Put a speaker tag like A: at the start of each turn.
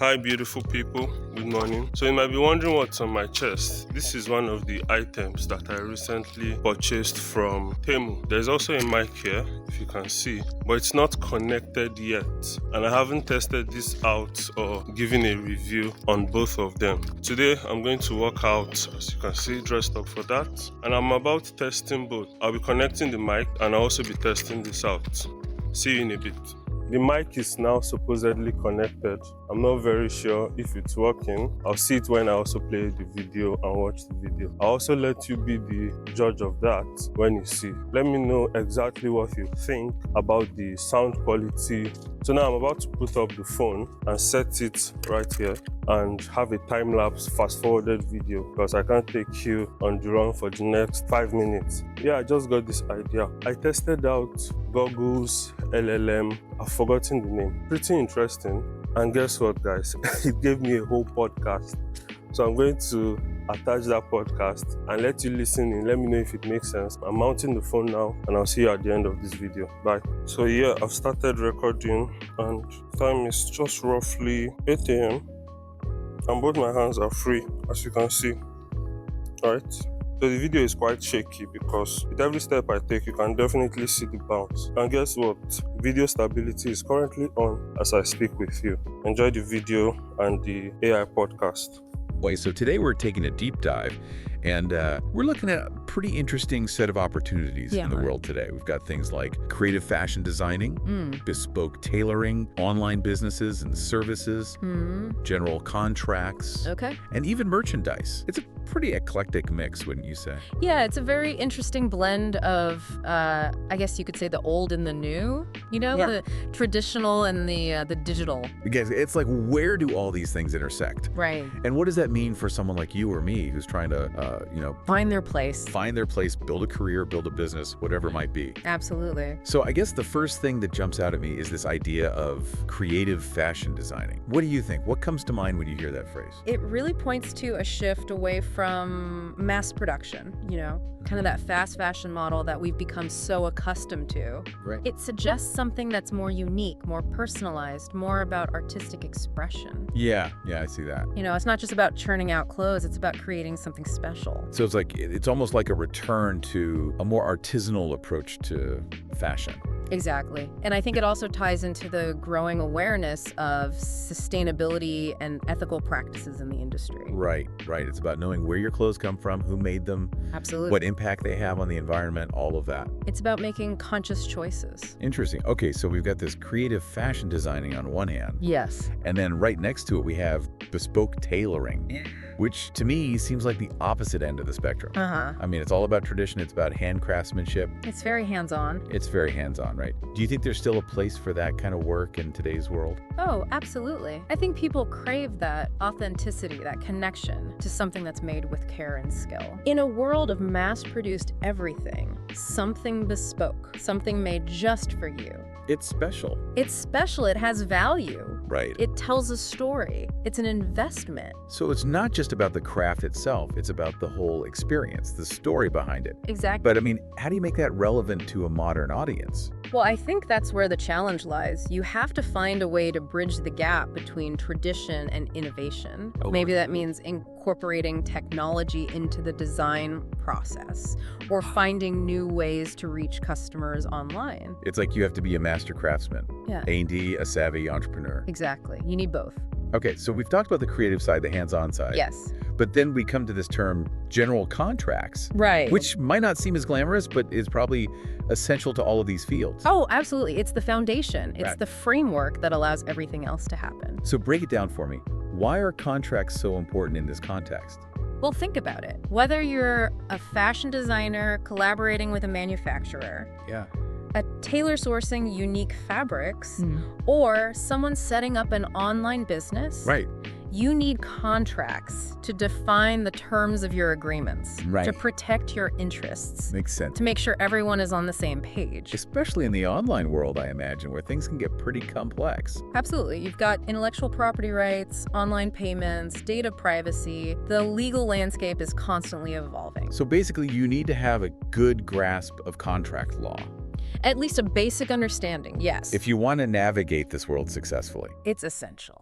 A: Hi, beautiful people. Good morning. So, you might be wondering what's on my chest. This is one of the items that I recently purchased from Temu. There's also a mic here, if you can see, but it's not connected yet. And I haven't tested this out or given a review on both of them. Today, I'm going to work out, as you can see, dressed up for that. And I'm about testing both. I'll be connecting the mic and I'll also be testing this out. See you in a bit. The mic is now supposedly connected. I'm not very sure if it's working. I'll see it when I also play the video and watch the video. I'll also let you be the judge of that when you see. Let me know exactly what you think about the sound quality. So now I'm about to put up the phone and set it right here and have a time-lapse fast-forwarded video because I can't take you on the run for the next 5 minutes. Yeah, I just got this idea. I tested out Google's LLM. I've forgotten the name. Pretty interesting. And guess what, guys? It gave me a whole podcast. So I'm going to attach that podcast and let you listen in. Let me know if it makes sense. I'm mounting the phone now and I'll see you at the end of this video. Bye. So yeah, I've started recording and time is just roughly 8 a.m. and both my hands are free, as you can see. Alright. So the video is quite shaky because with every step I take, you can definitely see the bounce. And guess what? Video stability is currently on as I speak with you. Enjoy the video and the AI podcast.
B: So today we're taking a deep dive and we're looking at a pretty interesting set of opportunities in the world today. We've got things like creative fashion designing, bespoke tailoring, online businesses and services, general contracts, and even merchandise. It's a pretty eclectic mix, wouldn't you say?
C: Yeah, it's a very interesting blend of, I guess you could say, the old and the new, the traditional and the digital.
B: Because it's like, where do all these things intersect?
C: Right.
B: And what does that mean for someone like you or me who's trying to,
C: find their place.
B: Find their place, build a career, build a business, whatever it might be.
C: Absolutely.
B: So I guess the first thing that jumps out at me is this idea of creative fashion designing. What do you think? What comes to mind when you hear that phrase?
C: It really points to a shift away from mass production, kind of that fast fashion model that we've become so accustomed to.
B: Right.
C: It suggests something that's more unique, more personalized, more about artistic expression.
B: Yeah, I see that.
C: It's not just about churning out clothes, it's about creating something special.
B: So it's almost like a return to a more artisanal approach to fashion.
C: Exactly. And I think it also ties into the growing awareness of sustainability and ethical practices in the industry.
B: Right. It's about knowing where your clothes come from, who made them,
C: absolutely,
B: what impact they have on the environment, all of that.
C: It's about making conscious choices.
B: Interesting. Okay, so we've got this creative fashion designing on one hand.
C: Yes.
B: And then right next to it, we have bespoke tailoring, which to me seems like the opposite end of the spectrum. I mean, it's all about tradition. It's about hand craftsmanship.
C: It's very hands-on.
B: It's very hands-on, right? Do you think there's still a place for that kind of work in today's world?
C: Oh, absolutely. I think people crave that authenticity, that connection to something that's made with care and skill. In a world of mass-produced everything, something bespoke, something made just for you.
B: It's special.
C: It's special. It has value.
B: Right.
C: It tells a story. It's an investment.
B: So it's not just about the craft itself. It's about the whole experience, the story behind it.
C: Exactly.
B: But I mean, how do you make that relevant to a modern audience?
C: Well, I think that's where the challenge lies. You have to find a way to bridge the gap between tradition and innovation.
B: Oh.
C: Maybe that means incorporating technology into the design process or finding new ways to reach customers online.
B: It's like you have to be a master craftsman,
C: Yeah.
B: A&D, a savvy entrepreneur.
C: Exactly. You need both.
B: Okay, so we've talked about the creative side, the hands-on side.
C: Yes.
B: But then we come to this term, general contracts.
C: Right.
B: Which might not seem as glamorous, but is probably essential to all of these fields.
C: Oh, absolutely. It's the foundation. It's
B: Right.
C: the framework that allows everything else to happen.
B: So break it down for me. Why are contracts so important in this context?
C: Well, think about it. Whether you're a fashion designer collaborating with a manufacturer,
B: Yeah.
C: a tailor sourcing unique fabrics, or someone setting up an online business,
B: Right.
C: you need contracts to define the terms of your agreements,
B: Right.
C: to protect your interests,
B: Makes sense.
C: to make sure everyone is on the same page.
B: Especially in the online world, I imagine, where things can get pretty complex.
C: Absolutely. You've got intellectual property rights, online payments, data privacy. The legal landscape is constantly evolving.
B: So basically, you need to have a good grasp of contract law.
C: At least a basic understanding, yes.
B: If you want to navigate this world successfully.
C: It's essential.